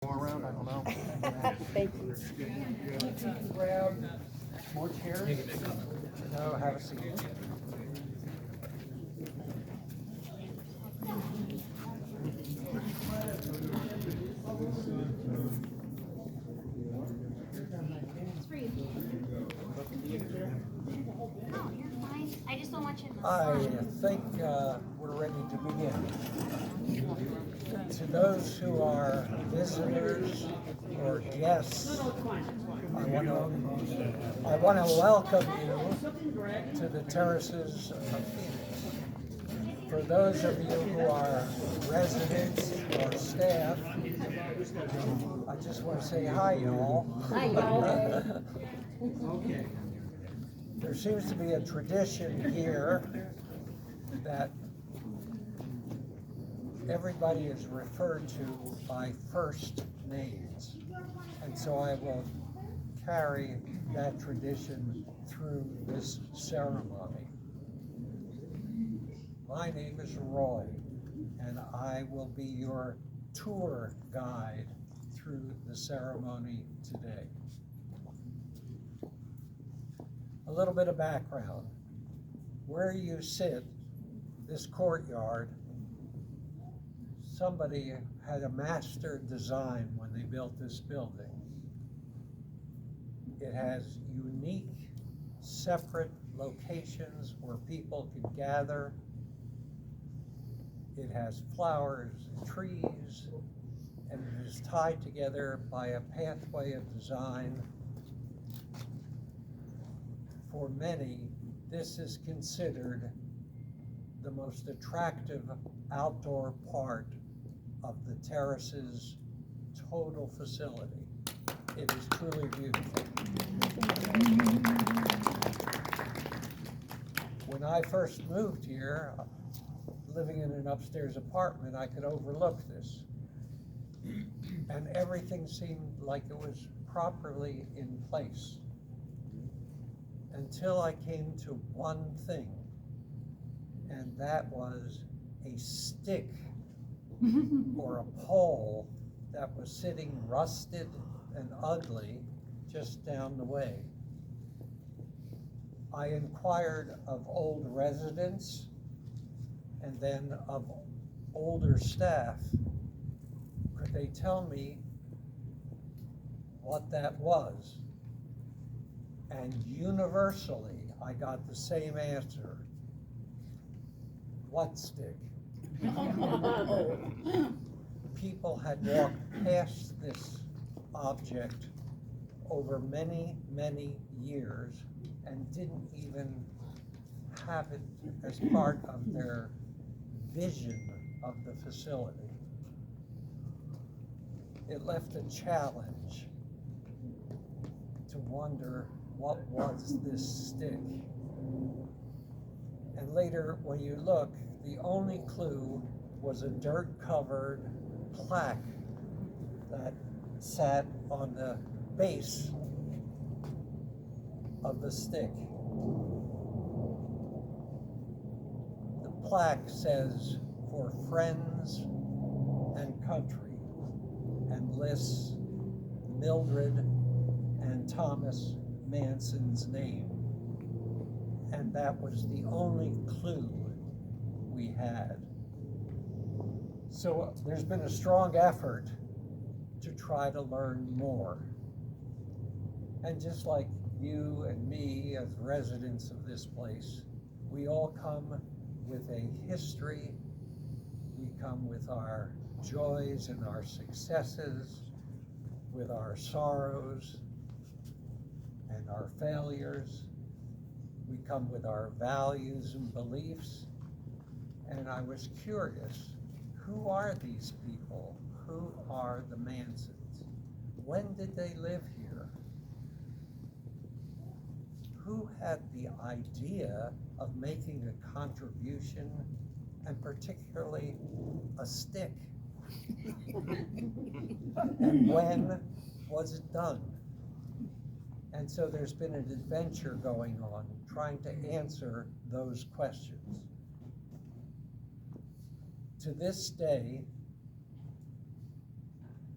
More around, I don't know. Thank you. Grab more chairs. No, have a seat. It's for you. No, you're fine. I just don't want you in the I sun. think we're ready to begin. To those who are visitors or guests, I want to welcome you to the terraces of Phoenix. For those of you who are residents or staff, I just want to say hi, y'all. Hi, y'all. There seems to be a tradition here that everybody is referred to by first names. And so I will carry that tradition through this ceremony. My name is Roy, and I will be your tour guide through the ceremony today. A little bit of background. Where you sit, this courtyard, somebody had a master design when they built this building. It has unique, separate locations where people can gather. It has flowers, trees, and it is tied together by a pathway of design. For many, this is considered the most attractive outdoor part of the terrace's total facility. It is truly beautiful. When I first moved here, living in an upstairs apartment, I could overlook this. And everything seemed like it was properly in place. Until I came to one thing, and that was a stick or a pole that was sitting rusted and ugly just down the way. I inquired of old residents and then of older staff. Could they tell me what that was? And universally, I got the same answer. What stick? People had walked past this object over many, many years and didn't even have it as part of their vision of the facility. It left a challenge to wonder, what was this stick? And later, when you look, the only clue was a dirt-covered plaque that sat on the base of the stick. The plaque says, "For friends and country," and lists Mildred and Thomas Manson's name. And that was the only clue we had. So there's been a strong effort to try to learn more. And just like you and me as residents of this place, we all come with a history. We come with our joys and our successes, with our sorrows and our failures. We come with our values and beliefs. And I was curious, who are these people? Who are the Mansons? When did they live here? Who had the idea of making a contribution, and particularly a stick? And when was it done? And so there's been an adventure going on trying to answer those questions. To this day,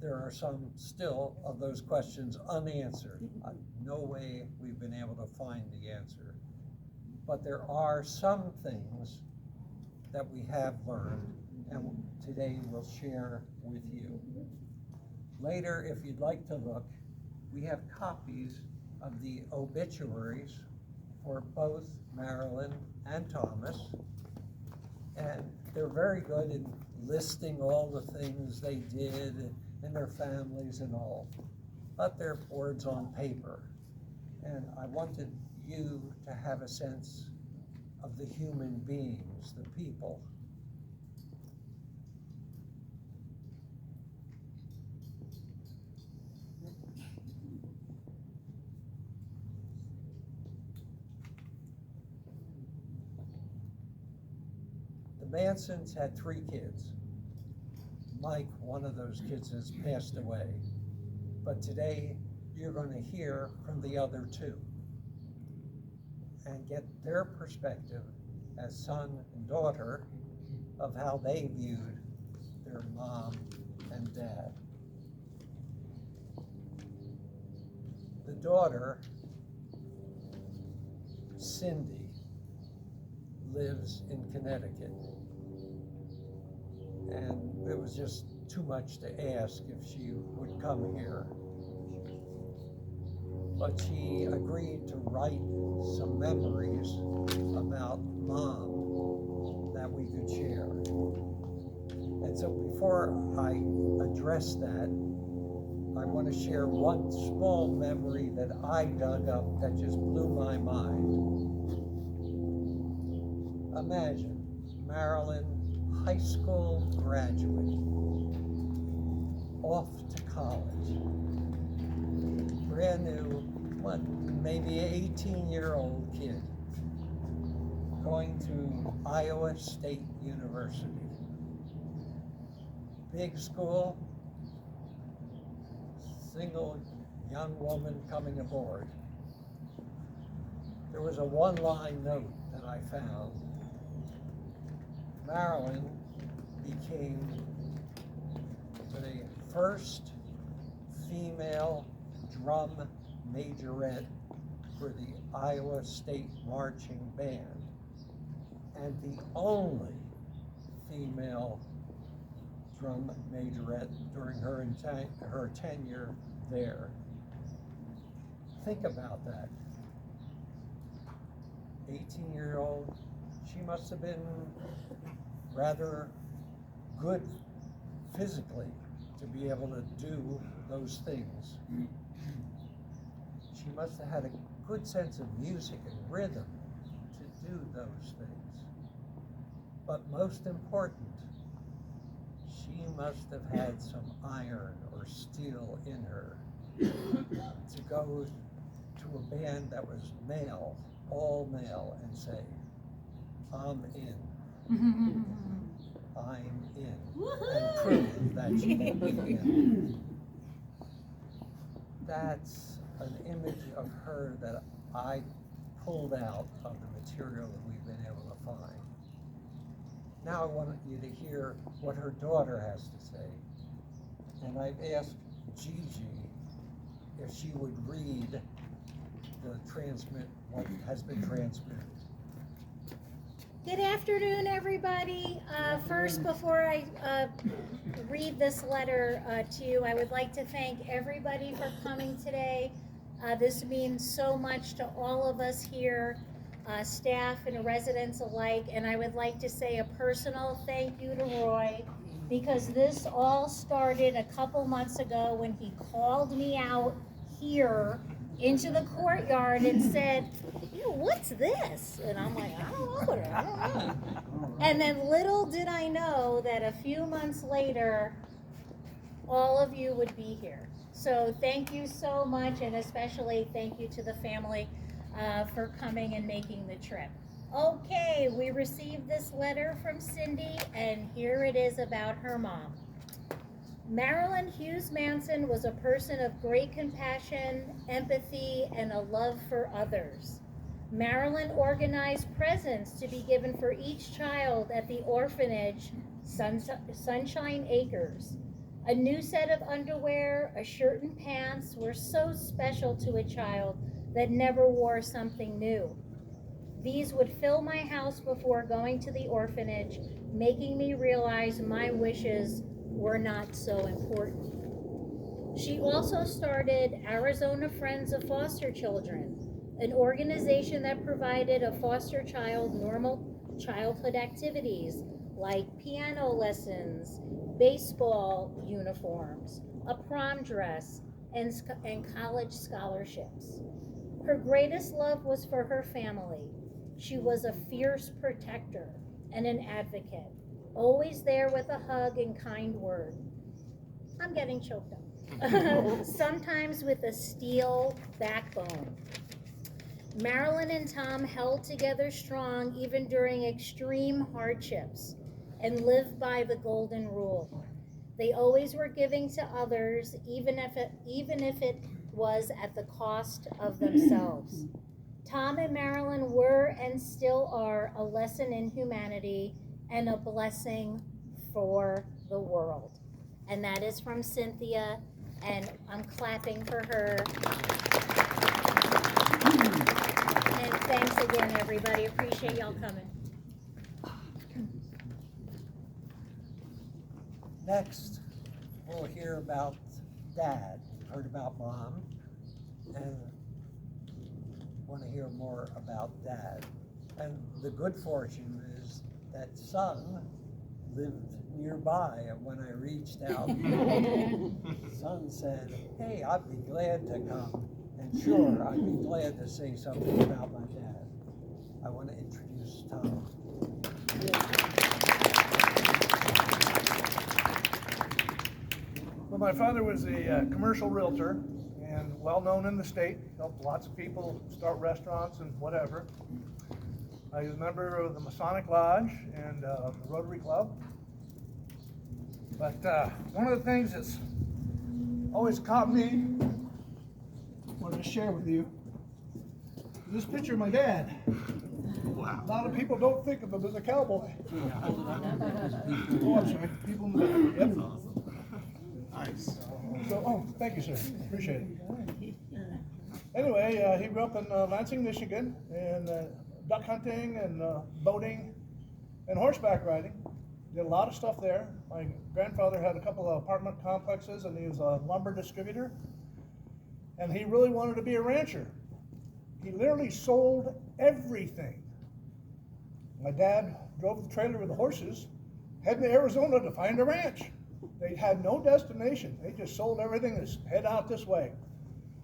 there are some still of those questions unanswered. No way we've been able to find the answer. But there are some things that we have learned and today we'll share with you. Later, if you'd like to look, we have copies of the obituaries for both Marilyn and Thomas. And they're very good in listing all the things they did in their families and all. But they're words on paper. And I wanted you to have a sense of the human beings, the people. The Mansons had 3 kids. Mike, one of those kids, has passed away. But today, you're going to hear from the other 2 and get their perspective as son and daughter of how they viewed their mom and dad. The daughter, Cindy, lives in Connecticut. And it was just too much to ask if she would come here. But she agreed to write some memories about Mom that we could share. And so before I address that, I want to share one small memory that I dug up that just blew my mind. Imagine Marilyn, high school graduate, off to college, brand new, maybe 18-year-old kid, going to Iowa State University. Big school, single young woman coming aboard. There was a one-line note that I found. Marilyn became the first female drum majorette for the Iowa State Marching Band and the only female drum majorette during her tenure there. Think about that. 18-year-old, she must have been rather good physically to be able to do those things. She must have had a good sense of music and rhythm to do those things. But most important, she must have had some iron or steel in her to go to a band that was male, all male, and say, I'm in. I'm in. And prove that she can be in. That's an image of her that I pulled out of the material that we've been able to find. Now I want you to hear what her daughter has to say. And I've asked Gigi if she would read what has been transmitted. Good afternoon, everybody. First, before I read this letter to you, I would like to thank everybody for coming today. This means so much to all of us here, staff and residents alike, and I would like to say a personal thank you to Roy, because this all started a couple months ago when he called me out here into the courtyard and said, what's this? And I'm like, I don't know. And then little did I know that a few months later, all of you would be here. So thank you so much, and especially thank you to the family for coming and making the trip. Okay, we received this letter from Cindy, and here it is about her mom. Marilyn Hughes Manson was a person of great compassion, empathy, and a love for others. Marilyn organized presents to be given for each child at the orphanage Sunshine Acres. A new set of underwear, a shirt and pants were so special to a child that never wore something new. These would fill my house before going to the orphanage, making me realize my wishes were not so important. She also started Arizona Friends of Foster Children, an organization that provided a foster child normal childhood activities like piano lessons, baseball uniforms, a prom dress, and college scholarships. Her greatest love was for her family. She was a fierce protector and an advocate, always there with a hug and kind word. I'm getting choked up. Sometimes with a steel backbone. Marilyn and Tom held together strong even during extreme hardships and lived by the golden rule. They always were giving to others, even if it was at the cost of themselves. Tom and Marilyn were and still are a lesson in humanity and a blessing for the world. And that is from Cynthia, and I'm clapping for her. And thanks again, everybody. Appreciate y'all coming. Next, we'll hear about Dad. Heard about Mom, and want to hear more about Dad. And the good fortune is that Son lived nearby, and when I reached out, Son said, "Hey, I'd be glad to come." And sure, I'd be glad to say something about my dad. I want to introduce Tom. Well, my father was a commercial realtor and well-known in the state. Helped lots of people start restaurants and whatever. I was a member of the Masonic Lodge and the Rotary Club. But one of the things that's always caught me, wanted to share with you, is this picture of my dad. Wow. A lot of people don't think of him as a cowboy. Oh, I'm sorry. People in the back. Yep. Nice. So, oh, thank you, sir. Appreciate it. Anyway, he grew up in Lansing, Michigan, and duck hunting and boating and horseback riding. Did a lot of stuff there. My grandfather had a couple of apartment complexes, and he was a lumber distributor. And he really wanted to be a rancher. He literally sold everything. My dad drove the trailer with the horses, heading to Arizona to find a ranch. They had no destination. They just sold everything and head out this way.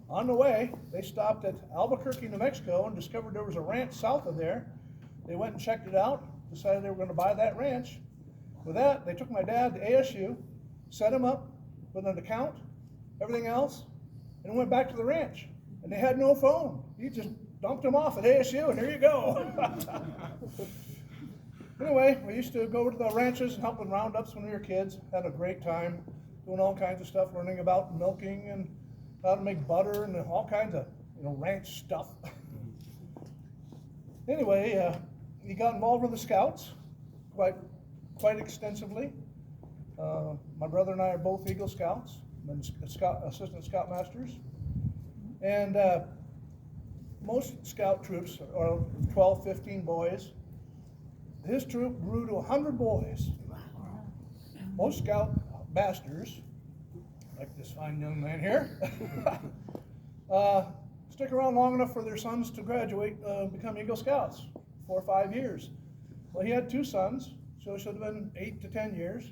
On the way, they stopped at Albuquerque, New Mexico, and discovered there was a ranch south of there. They went and checked it out, decided they were going to buy that ranch. With that, they took my dad to ASU, set him up with an account, everything else, and went back to the ranch. And they had no phone. He just dumped him off at ASU, and here you go. Anyway, we used to go to the ranches and help with roundups when we were kids. Had a great time doing all kinds of stuff, learning about milking and how to make butter and all kinds of ranch stuff. Anyway, he got involved with the Scouts quite extensively. My brother and I are both Eagle Scouts, and assistant Scoutmasters. And most Scout troops are 12, 15 boys. His troop grew to 100 boys. Most Scout masters, like this fine young man here, stick around long enough for their sons to graduate, become Eagle Scouts, 4 or 5 years. Well, he had 2 sons, so it should have been 8 to 10 years.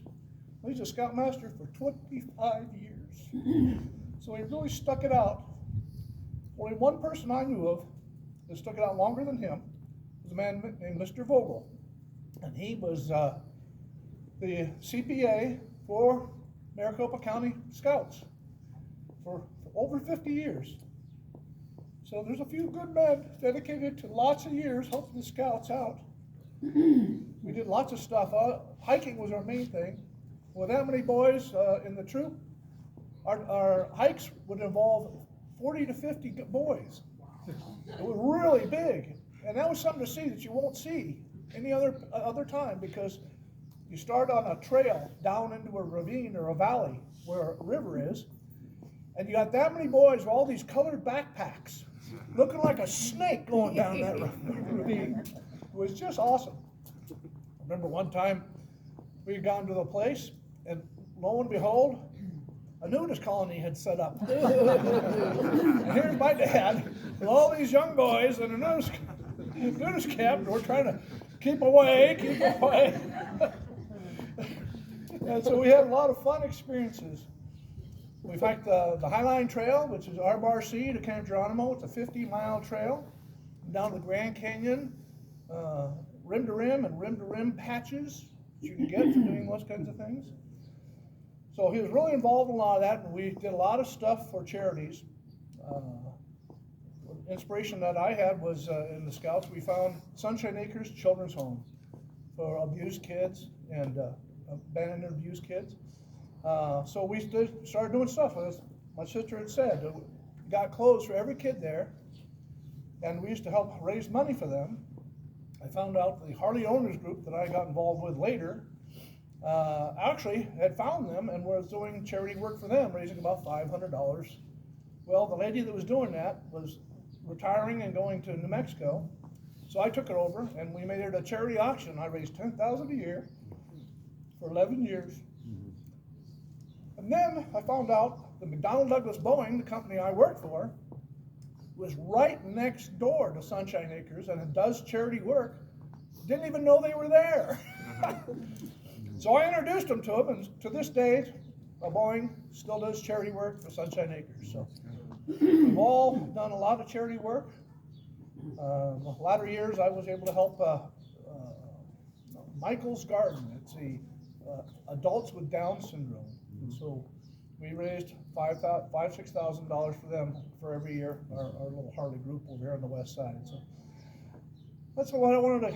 Well, he's a Scoutmaster for 25 years. So he really stuck it out. Only one person I knew of that stuck it out longer than him was a man named Mr. Vogel. And he was the CPA for Maricopa County Scouts for over 50 years. So there's a few good men dedicated to lots of years helping the Scouts out. We did lots of stuff. Hiking was our main thing. With that many boys in the troop, our hikes would involve 40 to 50 boys. It was really big. And that was something to see that you won't see any other time, because you start on a trail down into a ravine or a valley, where a river is, and you got that many boys with all these colored backpacks, looking like a snake going down that ravine. It was just awesome. I remember one time we had gone to the place, and lo and behold, a nudist colony had set up. And here's my dad with all these young boys in a nudist camp, and we're trying to keep away. And so we had a lot of fun experiences. We hiked the Highline Trail, which is RBRC to Camp Geronimo. It's a 50-mile trail down the Grand Canyon, rim to rim patches that you can get for doing those kinds of things. So he was really involved in a lot of that, and we did a lot of stuff for charities. Inspiration that I had was in the Scouts, we found Sunshine Acres Children's Home for abused kids and abandoned and abused kids. So we started doing stuff, as my sister had said. We got clothes for every kid there, and we used to help raise money for them. I found out the Harley Owners group that I got involved with later actually had found them and was doing charity work for them, raising about $500. Well, the lady that was doing that was retiring and going to New Mexico, so I took it over and we made it a charity auction. I raised $10,000 a year for 11 years. And then I found out that McDonnell Douglas Boeing, the company I worked for, was right next door to Sunshine Acres and it does charity work. Didn't even know they were there. So I introduced them to them, and to this day, Boeing still does charity work for Sunshine Acres. So we've all done a lot of charity work. Latter years, I was able to help Michael's Garden. It's the adults with Down syndrome. And so we raised $6,000 for them for every year, our little Harley group over here on the west side. So that's what I wanted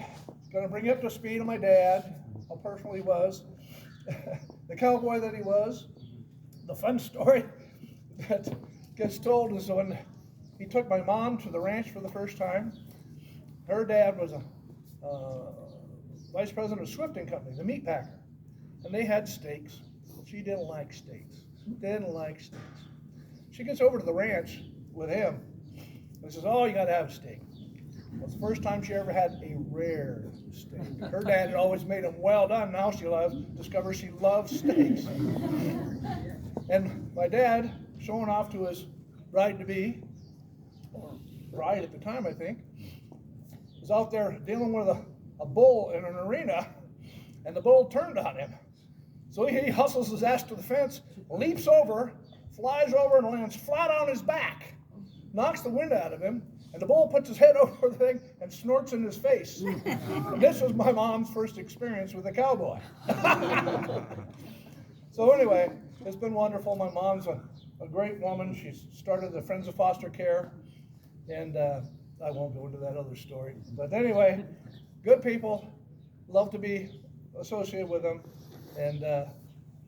to bring you up to speed on my dad, how personal he was, the cowboy that he was. The fun story that gets told is when he took my mom to the ranch for the first time. Her dad was a vice president of Swift & Company, the meat packer, and they had steaks. She didn't like steaks. She gets over to the ranch with him and says, "Oh, you gotta have a steak." Well, it's the first time she ever had a rare steak. Her dad had always made them well done. Now she discovers she loves steaks. And my dad, showing off to his bride-to-be, or bride at the time, I think, was out there dealing with a bull in an arena, and the bull turned on him. So he hustles his ass to the fence, leaps over, flies over, and lands flat on his back, knocks the wind out of him, and the bull puts his head over the thing and snorts in his face. And this was my mom's first experience with a cowboy. So anyway, it's been wonderful. My mom's a great woman. She's started the Friends of Foster Care, and I won't go into that other story. But anyway, good people, love to be associated with them, and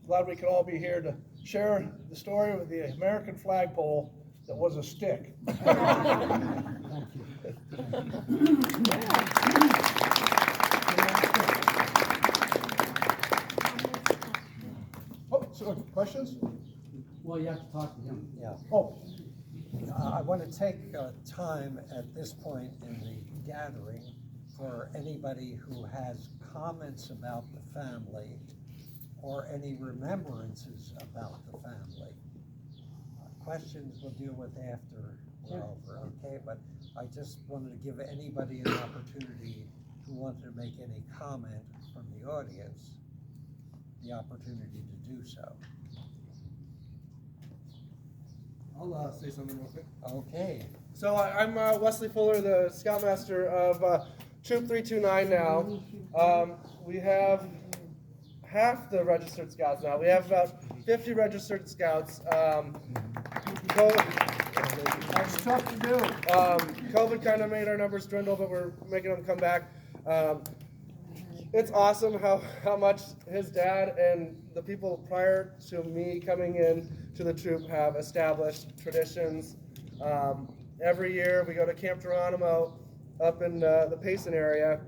glad we could all be here to share the story with the American flagpole that was a stick. Oh, so questions? Well, you have to talk to him. Yeah. Oh, I want to take time at this point in the gathering for anybody who has comments about the family or any remembrances about the family. Questions we'll deal with after we're over, okay? But I just wanted to give anybody an opportunity who wanted to make any comment from the audience the opportunity to do so. I'll say something real quick. Okay. So I'm Wesley Fuller, the Scoutmaster of Troop 329 now. We have half the registered scouts now. We have about 50 registered scouts. That's tough to do. COVID kind of made our numbers dwindle, but we're making them come back. It's awesome how much his dad and the people prior to me coming in to the troop have established traditions. Every year we go to Camp Geronimo up in the Payson area,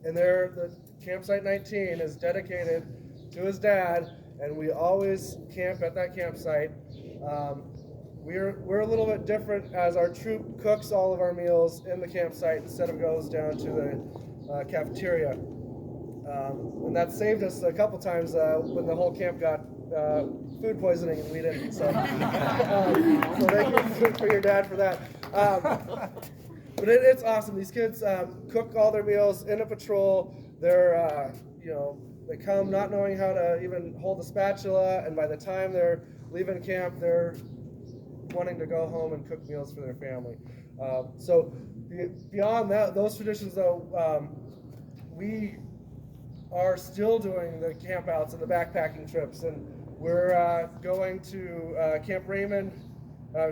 and there the campsite 19 is dedicated to his dad, and we always camp at that campsite. We're a little bit different as our troop cooks all of our meals in the campsite instead of goes down to the cafeteria. And that saved us a couple times when the whole camp got food poisoning and we didn't. So, so thank you for your dad for that. But it's awesome. These kids cook all their meals in a patrol. They're, they come not knowing how to even hold a spatula, and by the time they're leaving camp, they're wanting to go home and cook meals for their family. So beyond that, those traditions, though, we are still doing the campouts and the backpacking trips, and we're going to Camp Raymond. We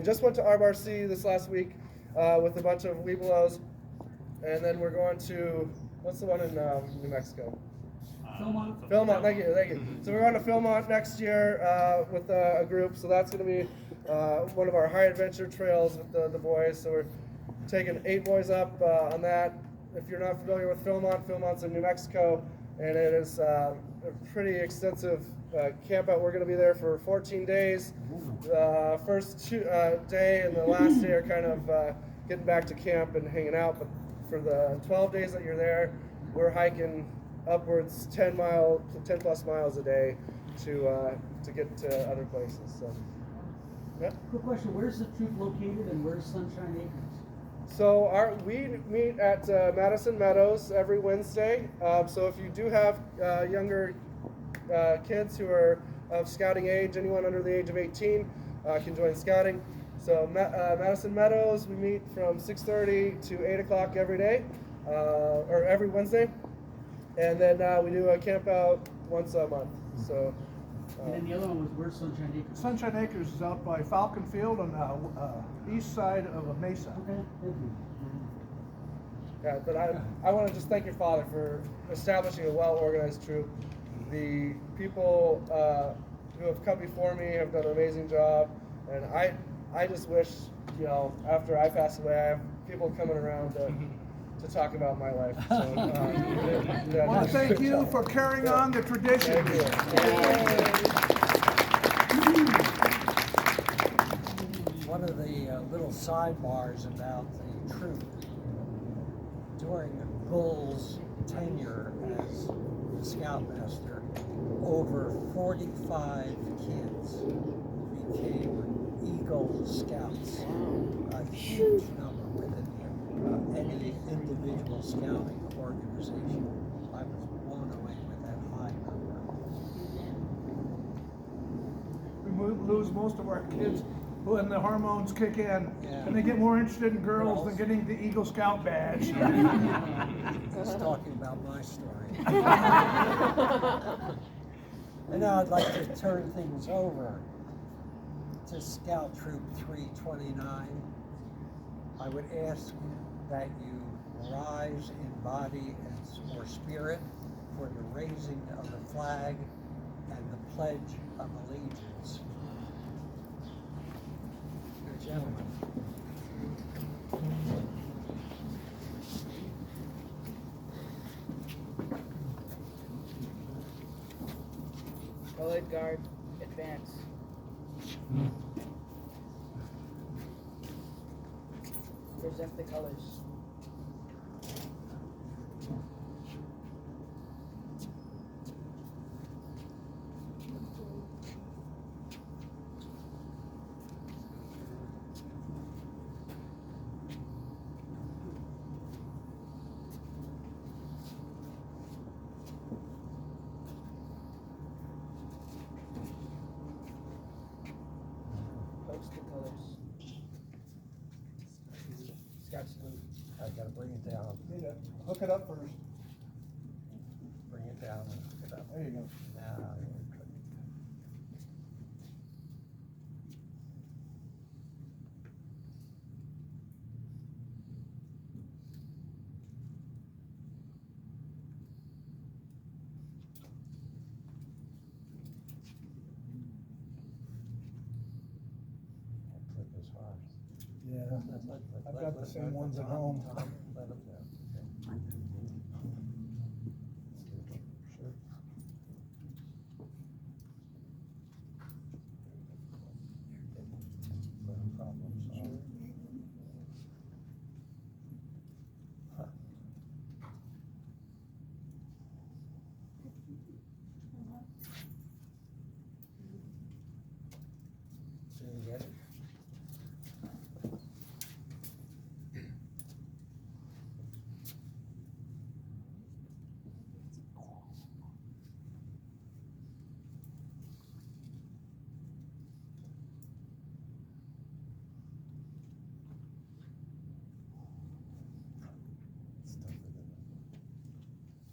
just went to RBRC this last week with a bunch of Webelos, and then we're going to, what's the one in New Mexico? Philmont, thank you. So we're going to Philmont next year with a group, so that's going to be one of our high adventure trails with the boys. So we're taking 8 boys up on that. If you're not familiar with Philmont, Philmont's in New Mexico, and it is a pretty extensive camp out. We're going to be there for 14 days. First day and the last day are kind of getting back to camp and hanging out, but for the 12 days that you're there, we're hiking upwards 10 plus miles a day to get to other places. So, yeah. Quick question, where's the troop located and where's Sunshine Acres? So we meet at Madison Meadows every Wednesday. So if you do have younger kids who are of scouting age, anyone under the age of 18 can join scouting. So Madison Meadows, we meet from 6:30 to 8 o'clock every day, or every Wednesday. And then we do a camp out once a month. So. And then the other one was where's Sunshine Acres? Sunshine Acres is out by Falcon Field on the east side of a mesa. Okay, thank you. Yeah, but I want to just thank your father for establishing a well-organized troop. The people who have come before me have done an amazing job, and I just wish, after I pass away, I have people coming around to talk about my life. So, I want to thank you for carrying on the tradition. One of the little sidebars about the troop, during Bull's tenure as the scoutmaster, over 45 kids became Eagle Scouts. A huge number within any individual scouting organization. I was blown away with that high number. We lose most of our kids when the hormones kick in, Yeah. and they get more interested in girls than getting the Eagle Scout badge. Just talking about my story. And now I'd like to turn things over to Scout Troop 329. I would ask that you rise in body or spirit for the raising of the flag and the Pledge of Allegiance. Gentlemen. Colored guard, advance. Present the colors. Post the colors. Scout salute. I gotta bring it down. Hook it up first. Bring it down and hook it up. There you go. Now, clip is hard. Yeah. I've got the same ones at home. Let him know. Didn't get it?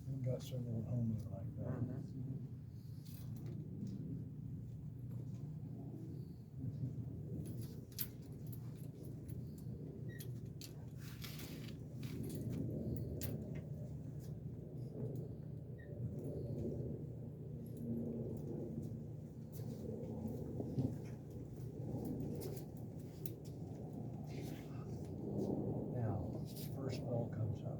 We've got several at home that are like that. Now, first ball comes up.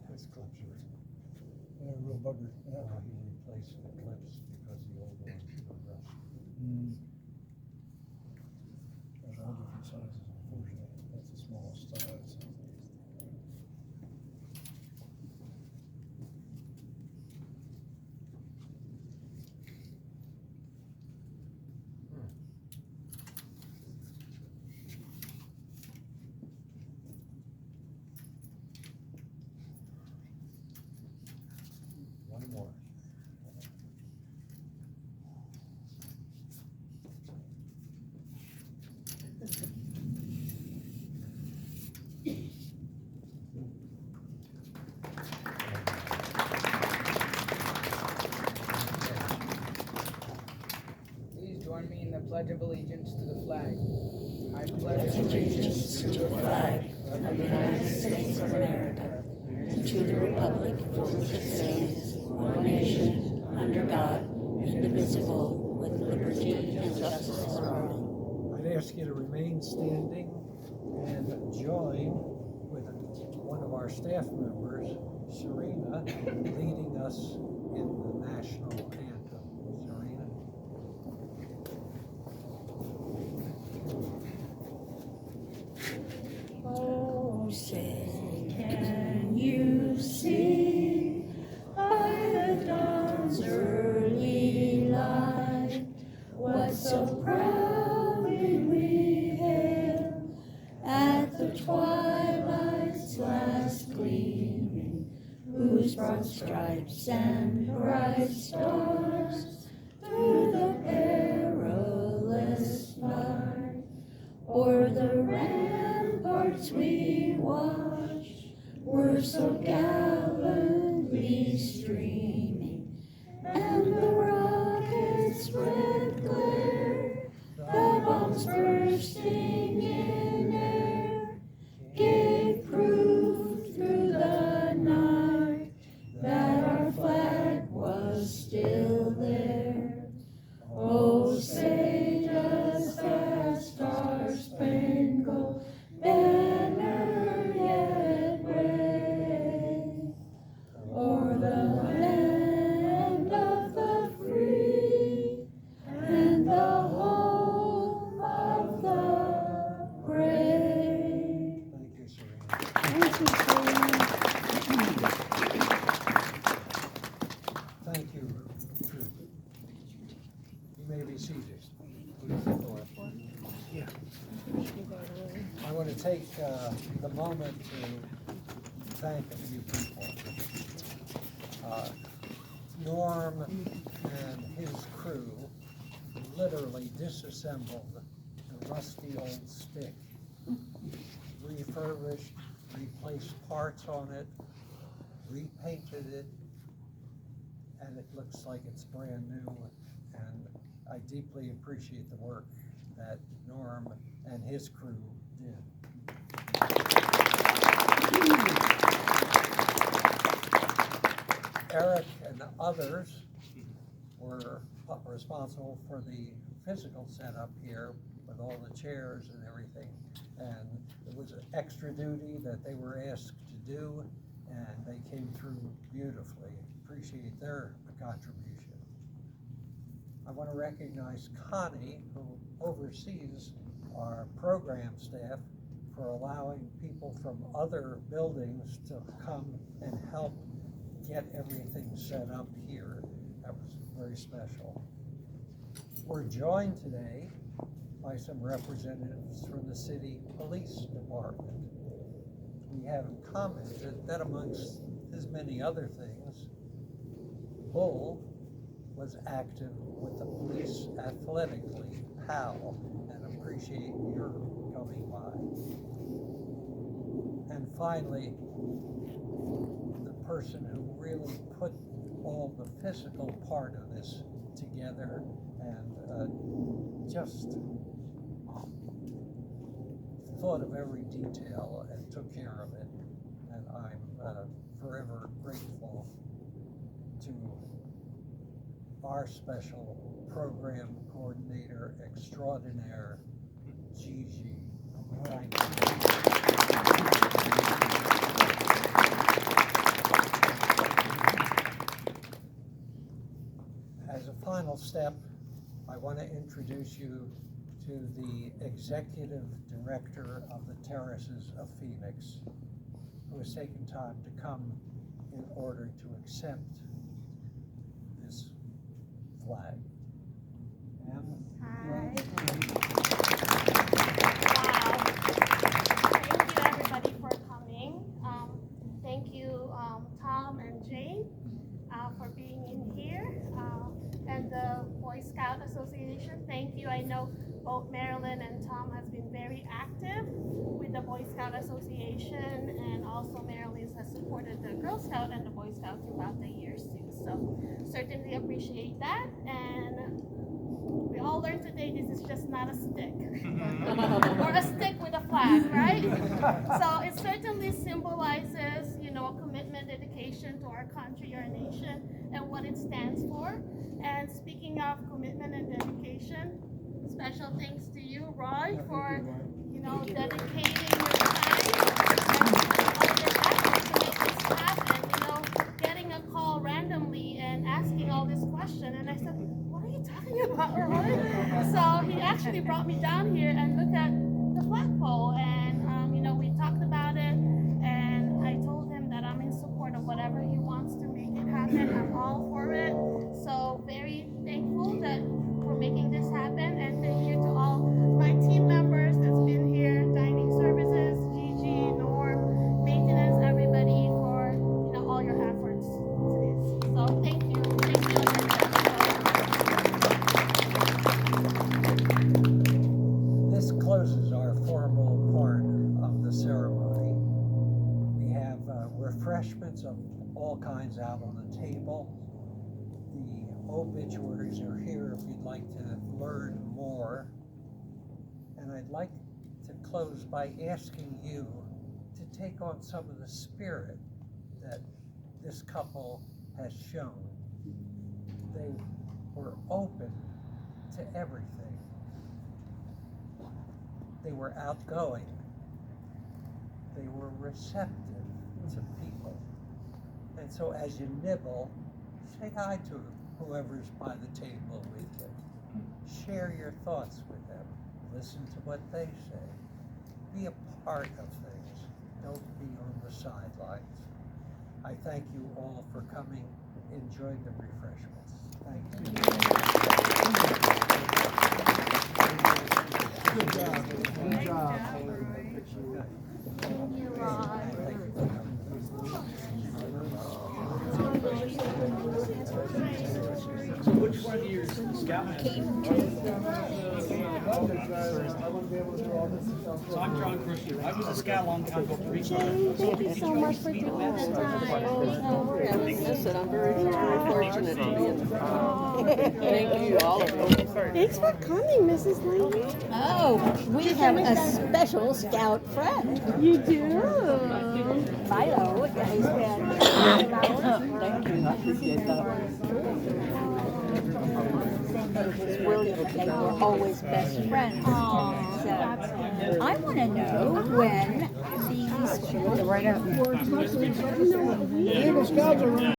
This clips are, They're a real bugger. Yeah. he replaced the clips because the old ones were rusty. Mm. There's all different sizes, unfortunately. That's the smallest size. One more. Please join me in the Pledge of Allegiance to the flag. I pledge allegiance To the flag of the United States of America, and to the republic for which it stands, one nation, under God, indivisible, with liberty and justice for all. I'd ask you to remain standing and join with one of our staff members, Serena, leading us in the national anthem. Serena? Oh, say, can you see by the dawn's early light what so proudly we hailed at the twilight's last gleaming, whose broad stripes and bright stars through the perilous night o'er the ramparts we watched were so gallantly streaming, and the rockets' red glare, the bombs bursting in air, gave proof through the night that our flag was still there. Oh, say does that star-spangled banner yet wave o'er the land of the free and the home of the brave? Thank you, Serena. Thank you, Serena. Thank you, Truth. You may be seated. I want to take the moment to thank a few people. Norm and his crew literally disassembled the rusty old stick, refurbished, replaced parts on it, repainted it, and it looks like it's brand new. And I deeply appreciate the work that Norm and his crew did. Eric and others were responsible for the physical setup here with all the chairs and everything. And it was an extra duty that they were asked to do, and they came through beautifully. Appreciate their contribution. I want to recognize Connie, who oversees our program staff, for allowing people from other buildings to come and help get everything set up here. That was very special. We're joined today by some representatives from the city police department. We have commented that amongst as many other things, Bull was active with the police athletically, PAL, and appreciate your coming by. And finally, the person who really put all the physical part of this together and just thought of every detail and took care of it. And I'm forever grateful to our special program coordinator extraordinaire, Gigi. Thank you. As a final step, I want to introduce you to the Executive Director of the Terraces of Phoenix, who has taken time to come in order to accept this flag. Anne? Hi. Wow. Thank you everybody for coming. Thank you Tom and Jane for being in here. And the Boy Scout Association, thank you. I know both Marilyn and Tom has been very active with the Boy Scout Association, and also Marilyn has supported the Girl Scout and the Boy Scout throughout the years too. So certainly appreciate that. And we all learned today this is just not a stick. Or a stick with a flag, right? So it certainly symbolizes, you know, a commitment, dedication to our country, our nation, and what it stands for. And speaking of commitment and dedication, special thanks to you, Roy, for, you know, dedicating your time and all your efforts to make this happen. You know, getting a call randomly and asking all this question, and I said, what are you talking about, Roy? So he actually brought me down here and looked at the flagpole, and you know, we talked about it, and I told him that I'm in support of whatever he wants to make it happen. I'm all for it. So very thankful that for making this happen, and thank you to all my team members that's been here, dining services, Gigi, Norm, maintenance, everybody for, you know, all your efforts to this. So thank you again. This closes our formal part of the ceremony. We have refreshments of all kinds out on the table. The obituaries are here if you'd like to learn more. And I'd like to close by asking you to take on some of the spirit that this couple has shown. They were open to everything. They were outgoing. They were receptive to people. And so as you nibble, say hi to whoever's by the table with you. Share your thoughts with them. Listen to what they say. Be a part of things. Don't be on the sidelines. I thank you all for coming. Enjoy the refreshments. Thank you. Good job. Good job. Thank you, Rod. Thank you for coming. So which one of your scout So I'm John Christian. I was a scout a long time ago. Thank you so much for taking the time. Listen, I'm very fortunate to be in the crowd. Thank you, all of you. Thanks for coming, Mrs. Lane. Oh, we have a special scout friend. You do? Milo, he's been. Thank you, I appreciate that. William, they were always best friends. So, I want to know when these children. Yeah, the scouts are